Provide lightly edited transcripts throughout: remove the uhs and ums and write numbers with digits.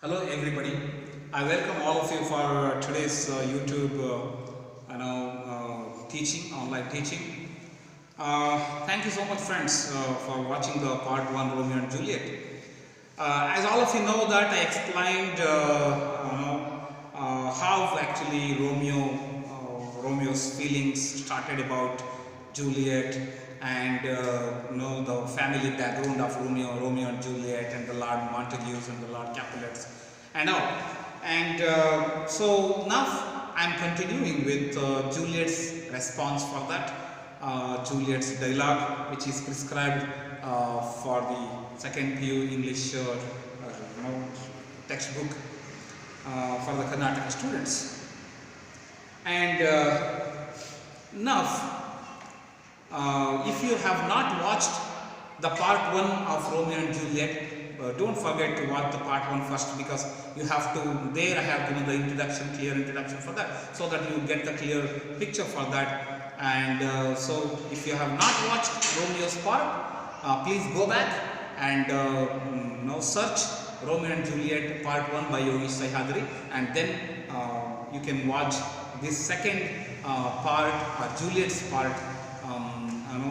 Hello everybody. I welcome all of you for today's YouTube teaching, online teaching. Thank you so much friends for watching the part 1 Romeo and Juliet. As all of you know that I explained how actually Romeo's feelings started about Juliet and the family background of Romeo and Juliet and the Lord Montagues and the Lord Capulets and all. And so now I am continuing with Juliet's response for that, Juliet's dialogue, which is prescribed for the second PU English textbook for the Karnataka students. And now if you have not watched the part 1 of Romeo and Juliet, don't forget to watch the part 1 first, because you have to, there I have given the introduction, clear introduction for that, so that you get the clear picture for that. And so if you have not watched Romeo's part, please go back and search Romeo and Juliet part 1 by Yogeesh Sahyadri, and then you can watch this second part, Juliet's part,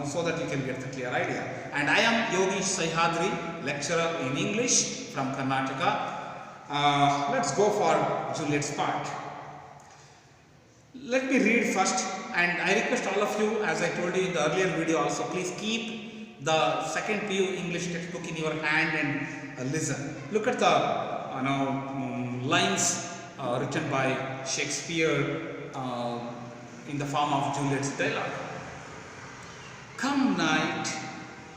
so that you can get the clear idea. And I am Yogeesh Sahyadri, lecturer in English from Karnataka. Let's go for Juliet's part. Let me read first, and I request all of you, as I told you in the earlier video also, please keep the second PU English textbook in your hand and listen. Look at the lines written by Shakespeare in the form of Juliet's dialogue. Come night,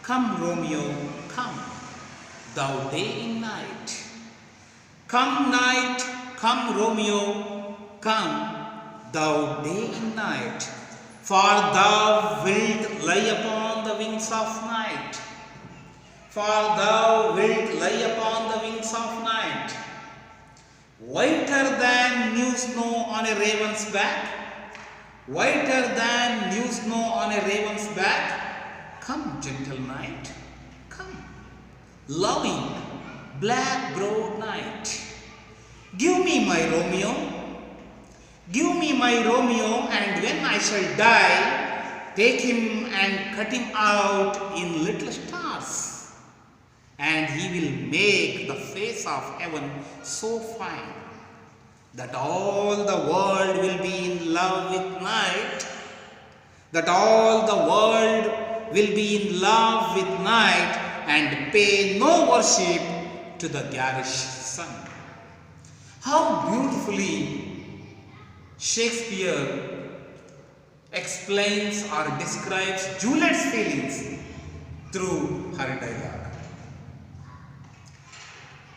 come Romeo, come, thou day in night. Come night, come Romeo, come, thou day in night. For thou wilt lie upon the wings of night. For thou wilt lie upon the wings of night. Whiter than new snow on a raven's back. Whiter than new snow on a raven's back. Come, gentle night, come, loving, black broad night. Give me my Romeo, give me my Romeo, and when I shall die, take him and cut him out in little stars, and he will make the face of heaven so fine that all the world will be in love with night, that all the world will be in love with night and pay no worship to the garish sun. How beautifully Shakespeare explains or describes Juliet's feelings through her dialogue.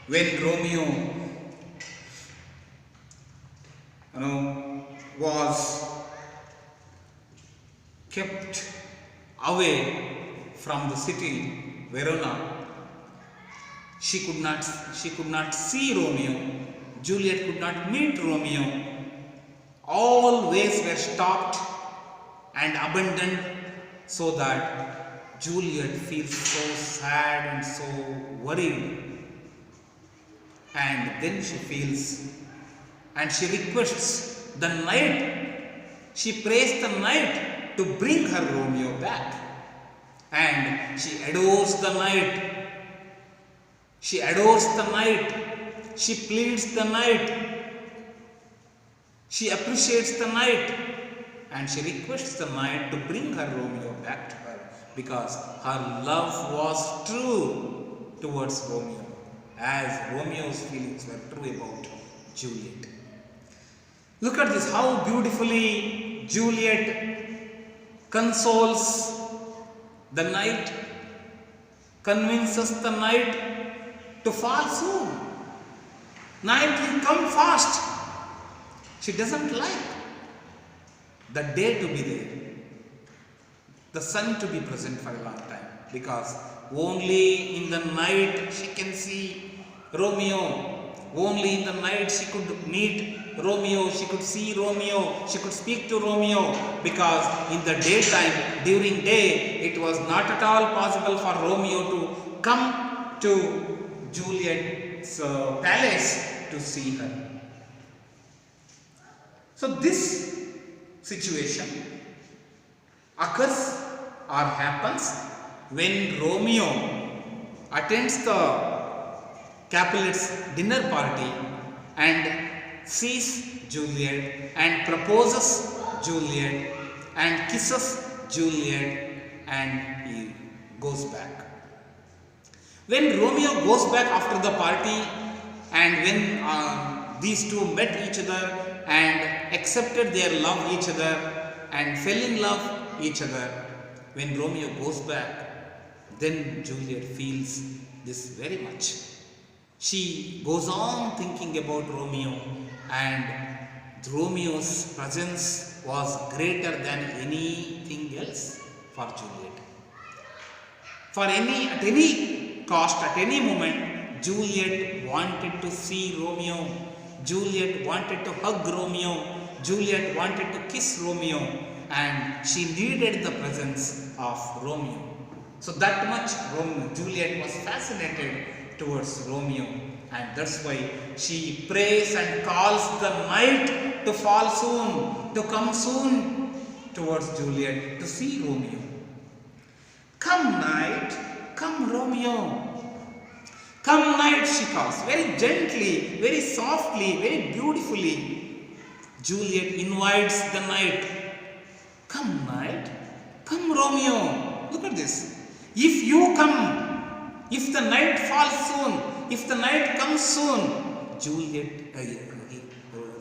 When Romeo was kept away from the city Verona, she could not see Romeo. Juliet could not meet Romeo. All ways were stopped and abandoned, so that Juliet feels so sad and so worried. And then she feels, and she requests the night, she prays the night to bring her Romeo back. And she adores the night. She adores the night. She pleads the night. She appreciates the night. And she requests the night to bring her Romeo back to her, because her love was true towards Romeo, as Romeo's feelings were true about Juliet. Look at this, how beautifully Juliet consoles the night, convinces the night to fall soon. Night will come fast. She doesn't like the day to be there, the sun to be present for a long time, because only in the night she can see Romeo. Only in the night she could meet Romeo, she could see Romeo, she could speak to Romeo, because in the daytime, during day, it was not at all possible for Romeo to come to Juliet Juliet's palace to see her. So this situation occurs or happens when Romeo attends the Capulet's dinner party and sees Juliet and proposes Juliet and kisses Juliet and he goes back. When Romeo goes back after the party and when these two met each other and accepted their love each other and fell in love each other, when Romeo goes back, then Juliet feels this very much. She goes on thinking about Romeo, and Romeo's presence was greater than anything else for Juliet. At any cost, at any moment, Juliet wanted to see Romeo. Juliet wanted to hug Romeo. Juliet wanted to kiss Romeo, and she needed the presence of Romeo. So that much Juliet was fascinated towards Romeo, and that's why she prays and calls the night to fall soon, to come soon towards Juliet to see Romeo. Come night, come Romeo. Come night, she calls, very gently, very softly, very beautifully. Juliet invites the night. Come night, come Romeo. Look at this. If you come, if the night falls soon, if the night comes soon,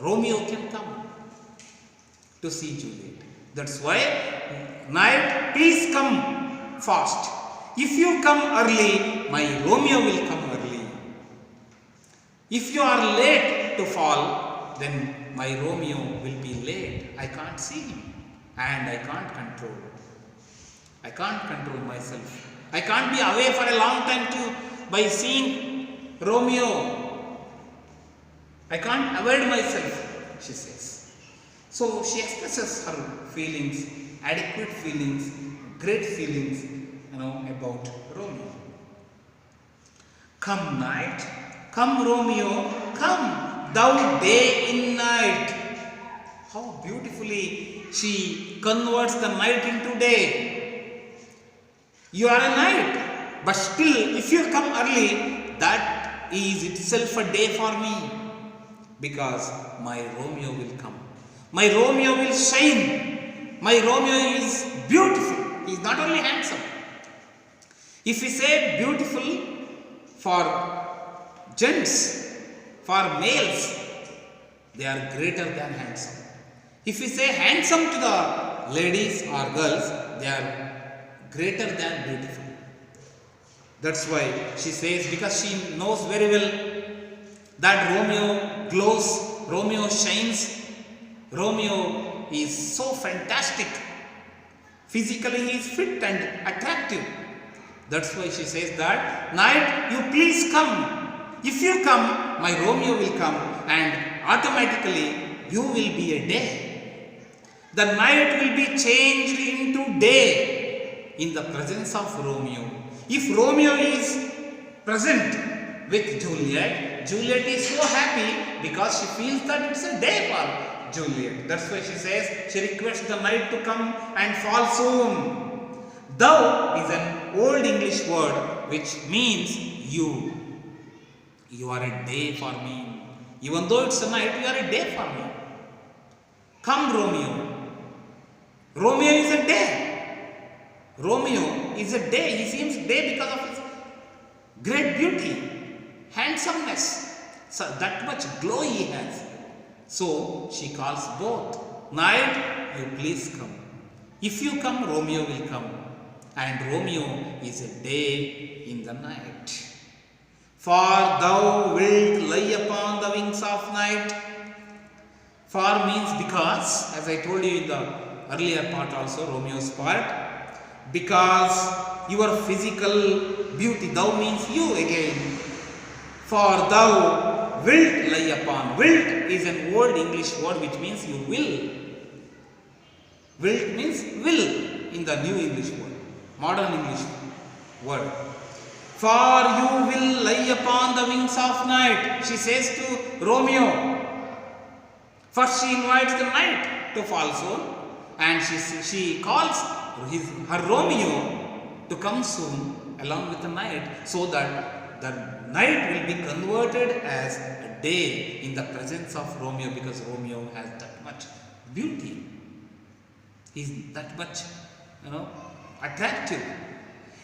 Romeo can come to see Juliet. That's why, night, please come fast. If you come early, my Romeo will come early. If you are late to fall, then my Romeo will be late. I can't see him, and I can't control. I can't control myself. I can't be away for a long time by seeing Romeo. I can't avoid myself, she says. So she expresses her feelings, adequate feelings, great feelings, about Romeo. Come night, come Romeo, come thou day in night. How beautifully she converts the night into day. You are a night, but still if you come early, that is itself a day for me, because my Romeo will come. My Romeo will shine. My Romeo is beautiful. He is not only handsome. If we say beautiful for gents, for males, they are greater than handsome. If we say handsome to the ladies or girls, they are greater than beautiful. That's why she says, because she knows very well that Romeo glows, Romeo shines, Romeo is so fantastic. Physically he is fit and attractive. That's why she says that, night, you please come. If you come, my Romeo will come, and automatically you will be a day. The night will be changed into day in the presence of Romeo. If Romeo is present with Juliet, Juliet is so happy because she feels that it's a day for Juliet. That's why she says, she requests the night to come and fall soon. Thou is an old English word which means you. You are a day for me. Even though it's a night, you are a day for me. Come Romeo. Romeo is a day. Romeo is a day. He seems day because of his great beauty, handsomeness. So that much glow he has. So she calls both. Night, you please come. If you come, Romeo will come. And Romeo is a day in the night. For thou wilt lie upon the wings of night. For means because, as I told you in the earlier part also, Romeo's part, because your physical beauty, thou means you again. For thou wilt lie upon. Wilt is an old English word which means you will. Wilt means will in the new English word, modern English word. For you will lie upon the wings of night, she says to Romeo. First she invites the night to fall soon, and she calls her Romeo to come soon along with the night, so that the night will be converted as a day in the presence of Romeo, because Romeo has that much beauty. He is that much, attractive.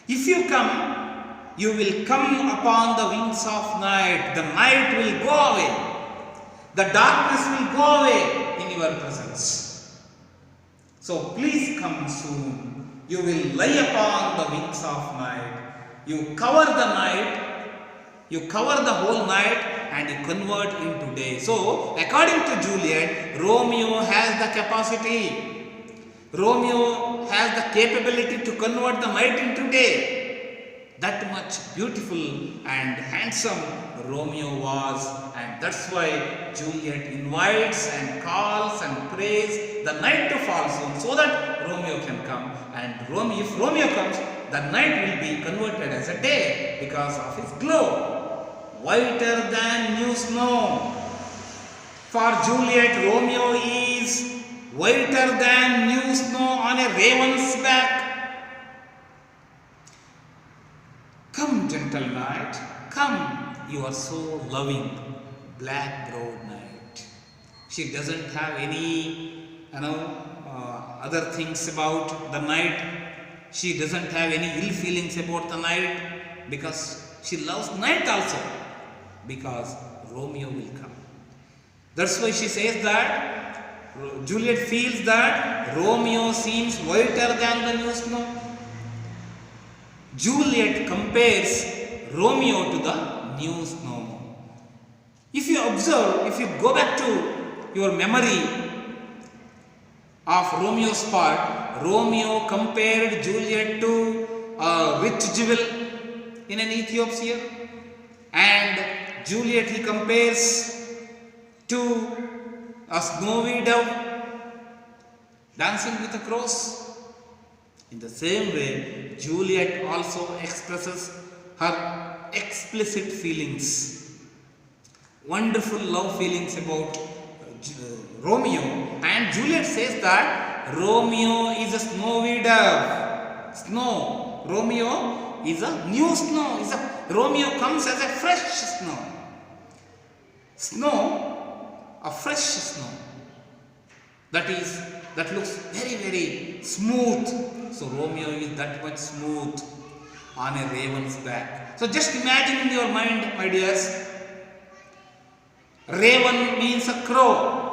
If you come, you will come upon the wings of night. The night will go away. The darkness will go away in your presence. So please come soon. You will lie upon the wings of night. You cover the night, you cover the whole night, and you convert into day. So, according to Juliet, Romeo has the capacity. Romeo has the capability to convert the night into day. That much beautiful and handsome Romeo was, and that's why Juliet invites and calls and prays the night to fall soon, so that Romeo can come. And if Romeo comes, the night will be converted as a day because of his glow, whiter than new snow. For Juliet, Romeo is whiter than new snow on a raven's back. Come, gentle night, come, you are so loving, black broad night. She doesn't have any, other things about the night. She doesn't have any ill feelings about the night, because she loves night also, because Romeo will come. That's why she says that Juliet feels that Romeo seems whiter than the new snow. Juliet compares Romeo to the new snow. If you observe, if you go back to your memory of Romeo's part, Romeo compared Juliet to a rich jewel in an Ethiopia, and Juliet he compares to a snowy dove dancing with a cross. In the same way, Juliet also expresses her explicit feelings, wonderful love feelings about Romeo, and Juliet says that Romeo is a snowy dove. Snow. Romeo is a new snow. Romeo comes as a fresh snow. Snow, a fresh snow. That looks very, very smooth. So Romeo is that much smooth on a raven's back. So just imagine in your mind, my dears, raven means a crow.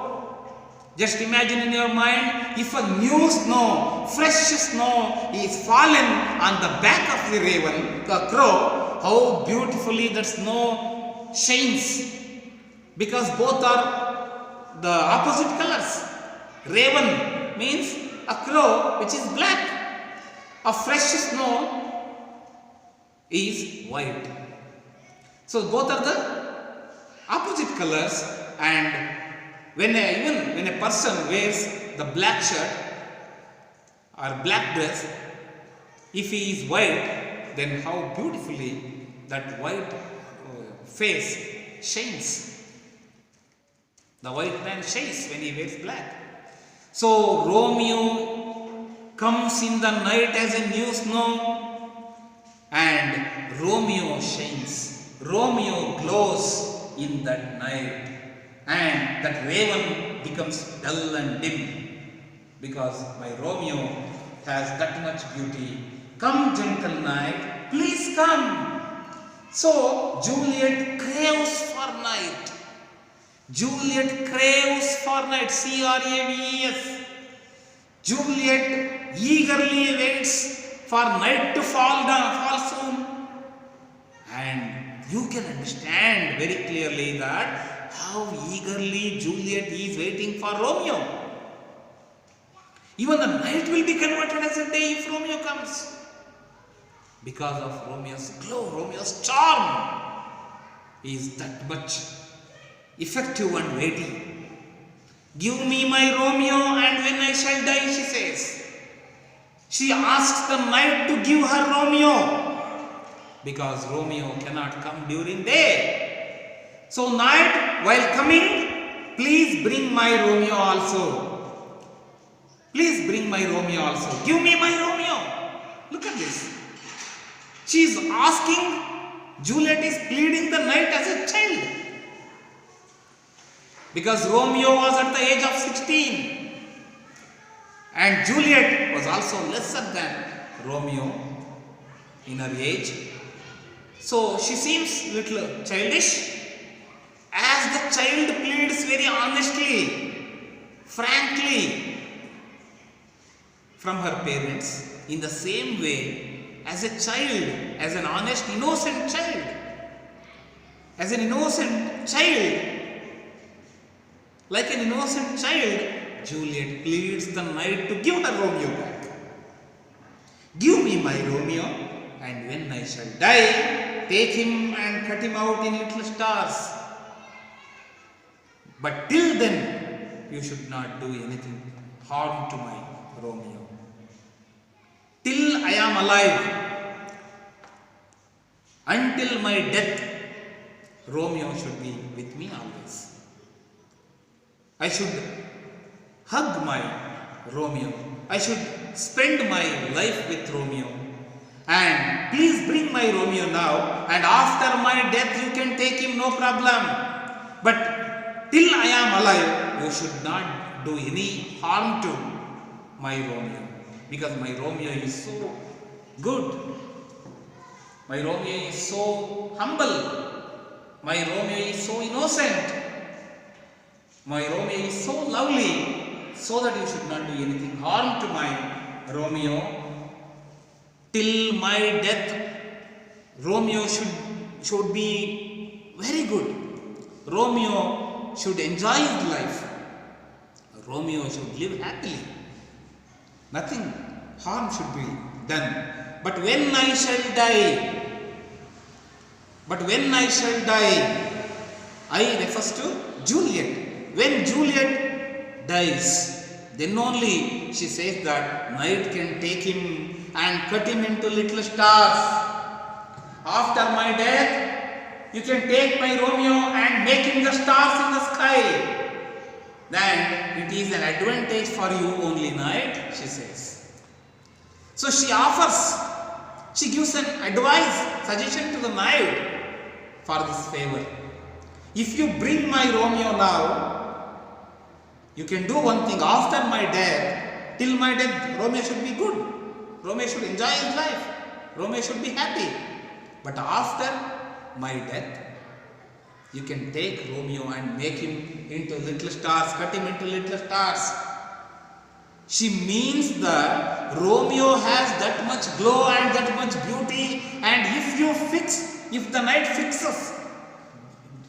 Just imagine in your mind, if a new snow, fresh snow is fallen on the back of the raven, the crow, how beautifully that snow shines. Because both are the opposite colors. Raven means a crow which is black. A fresh snow is white. So both are the opposite colors, and when a person wears the black shirt or black dress, if he is white, then how beautifully that white face shines. The white man shines when he wears black. So Romeo comes in the night as a new snow, and Romeo shines. Romeo glows in that night, and that raven becomes dull and dim, because my Romeo has that much beauty. Come, gentle night, please come. So Juliet craves for night. Juliet craves for night. Craves. Juliet eagerly waits for night to fall soon. And you can understand very clearly that how eagerly Juliet is waiting for Romeo. Even the night will be converted as a day if Romeo comes, because of Romeo's glow, Romeo's charm is that much effective and weighty. Give me my Romeo, and when I shall die, she says. She asks the night to give her Romeo. because Romeo cannot come during day. So night, while coming, please bring my Romeo also. Please bring my Romeo also. Give me my Romeo. Look at this. She is asking, Juliet is pleading the night as a child. Because Romeo was at the age of 16. And Juliet was also lesser than Romeo in her age. So she seems little childish. As the child pleads very honestly, frankly, from her parents, in the same way, as a child, as an honest, innocent child, like an innocent child, Juliet pleads the knight to give her Romeo back. Give me my Romeo, and when I shall die, take him and cut him out in little stars. But till then, you should not do anything harm to my Romeo. Till I am alive, until my death, Romeo should be with me always. I should hug my Romeo. I should spend my life with Romeo. And please bring my Romeo now, and after my death you can take him, no problem. But till I am alive, you should not do any harm to my Romeo. Because my Romeo is so good. My Romeo is so humble. My Romeo is so innocent. My Romeo is so lovely. So that you should not do anything harm to my Romeo. Till my death, Romeo should be very good. Romeo should enjoy his life. Romeo should live happily. Nothing harm should be done. But when I shall die, I refers to Juliet. When Juliet dies, then only she says that night can take him and cut him into little stars. After my death, you can take my Romeo and make him the stars in the sky. Then it is an advantage for you only night, she says. So she gives an advice, suggestion to the knight for this favor. If you bring my Romeo now, you can do one thing. After my death, till my death, Romeo should be good. Romeo should enjoy his life. Romeo should be happy. But after my death, you can take Romeo and make him into little stars, cut him into little stars. She means that Romeo has that much glow and that much beauty, and if the night fixes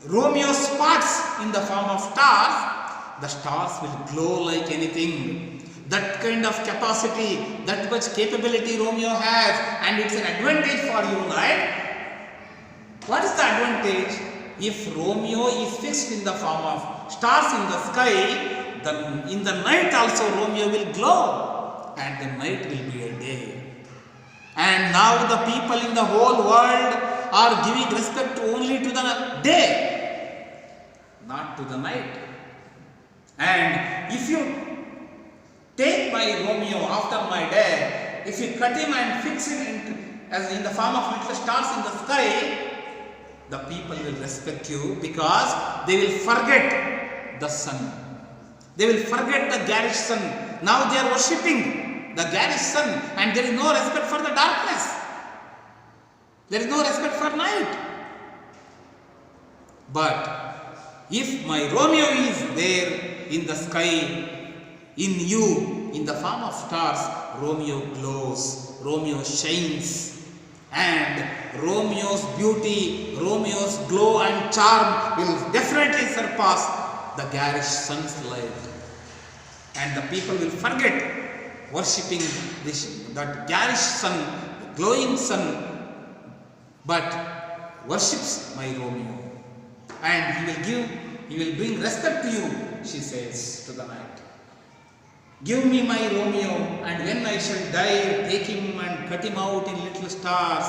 Romeo's spots in the form of stars, the stars will glow like anything. That kind of capacity, that much capability Romeo has, and it's an advantage for you, right? What is the advantage? If Romeo is fixed in the form of stars in the sky, then in the night also Romeo will glow, and the night will be a day. And now the people in the whole world are giving respect only to the day, not to the night. And if you take my Romeo after my death, if you cut him and fix him as in the form of little stars in the sky, the people will respect you because they will forget the sun. They will forget the garish sun. Now they are worshipping the garish sun, and there is no respect for the darkness. There is no respect for night. But if my Romeo is there in the sky, in you, in the form of stars, Romeo glows, Romeo shines. And Romeo's beauty, Romeo's glow and charm will definitely surpass the garish sun's light. And the people will forget worshipping that garish sun, the glowing sun, but worships my Romeo. And he will bring respect to you, she says to the night. Give me my Romeo, and when I shall die, take him and cut him out in little stars.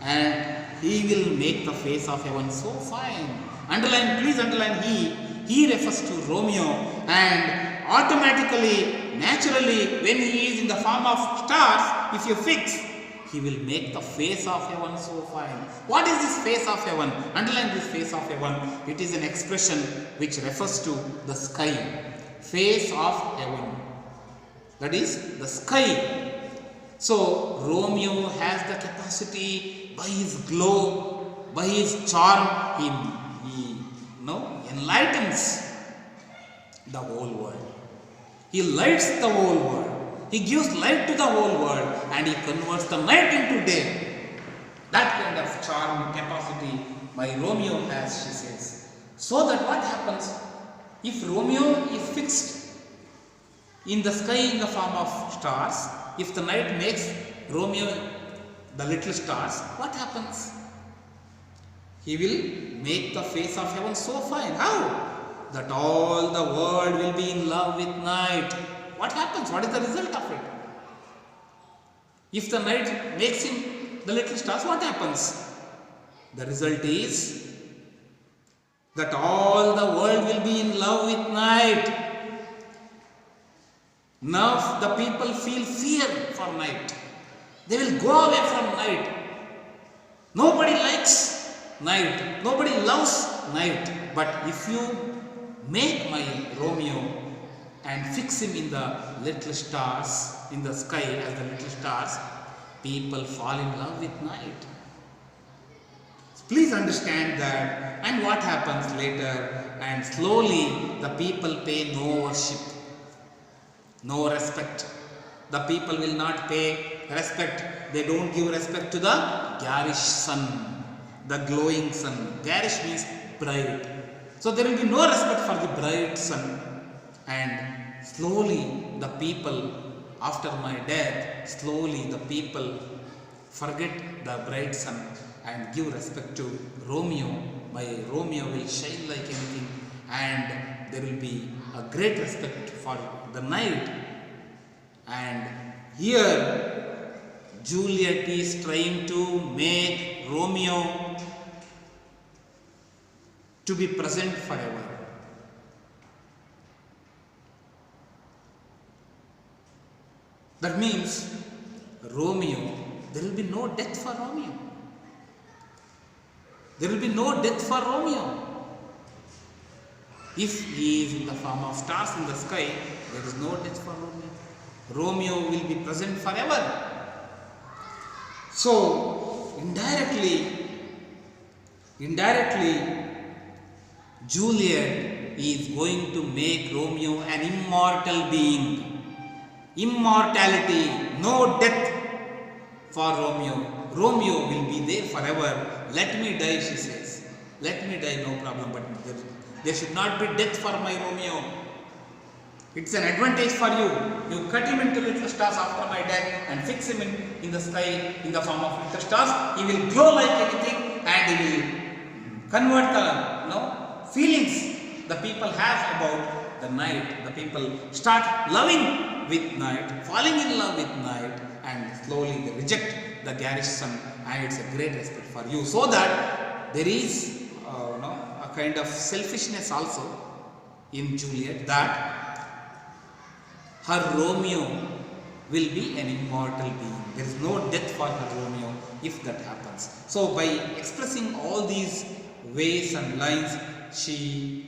and he will make the face of heaven so fine. Underline, please underline he. He refers to Romeo, and automatically, naturally, when he is in the form of stars, if you fix, he will make the face of heaven so fine. What is this face of heaven? Underline this face of heaven. It is an expression which refers to the sky. Face of heaven. That is the sky. So, Romeo has the capacity by his glow, by his charm, he enlightens the whole world. He lights the whole world. He gives light to the whole world, and he converts the night into day. That kind of charm, capacity my Romeo has, she says. So that what happens? If Romeo is fixed in the sky in the form of stars, if the night makes Romeo the little stars, what happens? He will make the face of heaven so fine. How? That all the world will be in love with night. What happens? What is the result of it? If the night makes him the little stars, what happens? The result is that all the world will be in love with night. Now the people feel fear for night. They will go away from night. Nobody likes night. Nobody loves night. But if you make my Romeo and fix him in the little stars, in the sky as the little stars, people fall in love with night. Please understand that. And what happens later? And slowly the people pay no worship, no respect. The people will not pay respect. They don't give respect to the garish sun, the glowing sun. Garish means bright. So there will be no respect for the bright sun. And slowly the people, after my death, slowly the people forget the bright sun and give respect to Romeo. My Romeo will shine like anything, and there will be a great respect for the night. And here Juliet is trying to make Romeo to be present forever. That means Romeo, there will be no death for Romeo. There will be no death for Romeo. If he is in the form of stars in the sky, there is no death for Romeo. Romeo will be present forever. So, indirectly, Juliet is going to make Romeo an immortal being. Immortality, no death for Romeo. Romeo will be there forever. Let me die, she says. Let me die, no problem, but there should not be death for my Romeo. It's an advantage for you. You cut him into little stars after my death and fix him in the sky in the form of little stars. He will glow like anything, and he will convert the feelings the people have about the night. The people start loving with night, falling in love with night, and slowly they reject the garish sun, and it's a great respect for you. So that there is a kind of selfishness also in Juliet, that her Romeo will be an immortal being. There is no death for her Romeo if that happens. So by expressing all these ways and lines, she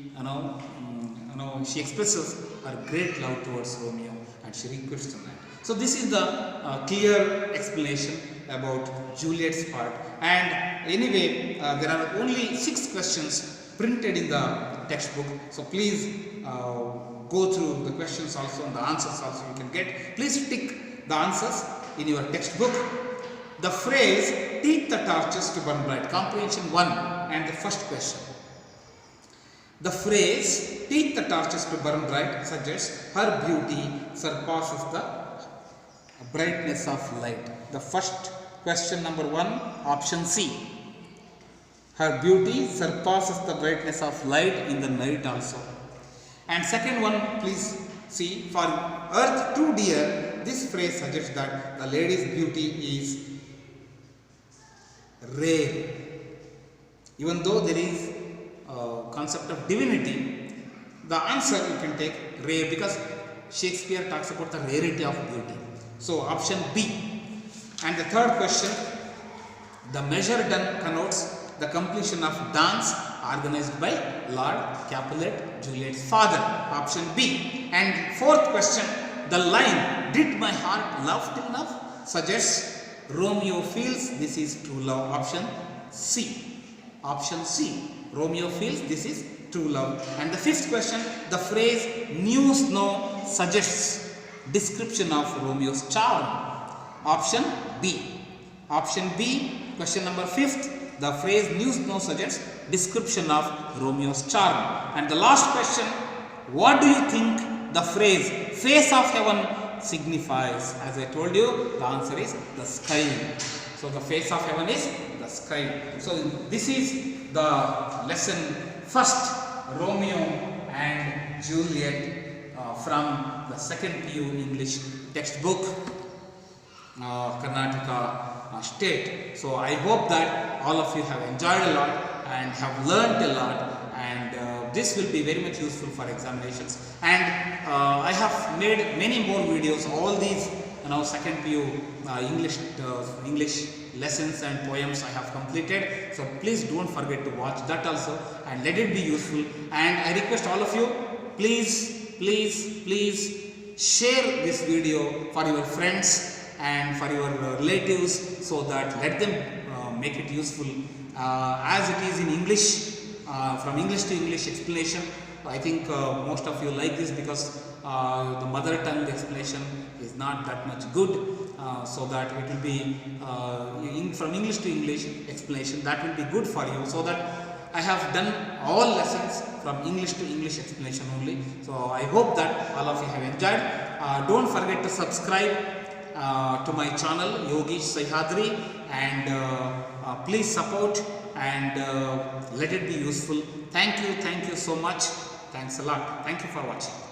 she expresses her great love towards Romeo, and she requests him. So this is the clear explanation about Juliet's part. And anyway, there are only 6 questions printed in the textbook. So please go through the questions also and the answers also you can get. Please tick the answers in your textbook. The phrase "teach the torches to burn bright," comprehension 1, and the first question. The phrase "teach the torches to burn bright" suggests her beauty surpasses the brightness of light. The first question, number 1, option C. Her beauty surpasses the brightness of light in the night also. And second one, please see, for earth too dear, this phrase suggests that the lady's beauty is rare. Even though there is concept of divinity, the answer you can take rare because Shakespeare talks about the rarity of beauty. So option B. And the third question, the measure done connotes the completion of dance organized by Lord Capulet, Juliet's father. Option B. And fourth question, the line, did my heart love till now, suggests Romeo feels this is true love. Option C. Option C. Romeo feels this is true love. And the fifth question, the phrase new snow suggests description of Romeo's charm. Option B. Option B. Question number 5th, the phrase new snow suggests description of Romeo's charm. And the last question, what do you think the phrase face of heaven signifies? As I told you, the answer is the sky. So the face of heaven is the sky. So this is the lesson first, Romeo and Juliet from the 2nd PU English textbook, Karnataka state. So I hope that all of you have enjoyed a lot and have learned a lot, and this will be very much useful for examinations. And I have made many more videos. All these 2nd PU English lessons and poems I have completed. So please don't forget to watch that also and let it be useful. And I request all of you, please share this video for your friends and for your relatives, so that let them make it useful as it is in English, from English to English explanation. I think most of you like this because the mother tongue explanation is not that much good, so that it will be from English to English explanation, that will be good for you, so that I have done all lessons from English to English explanation only. So I hope that all of you have enjoyed. Don't forget to subscribe to my channel Yogeesh Sahyadri, and please support and let it be useful. Thank you so much. Thanks a lot. Thank you for watching.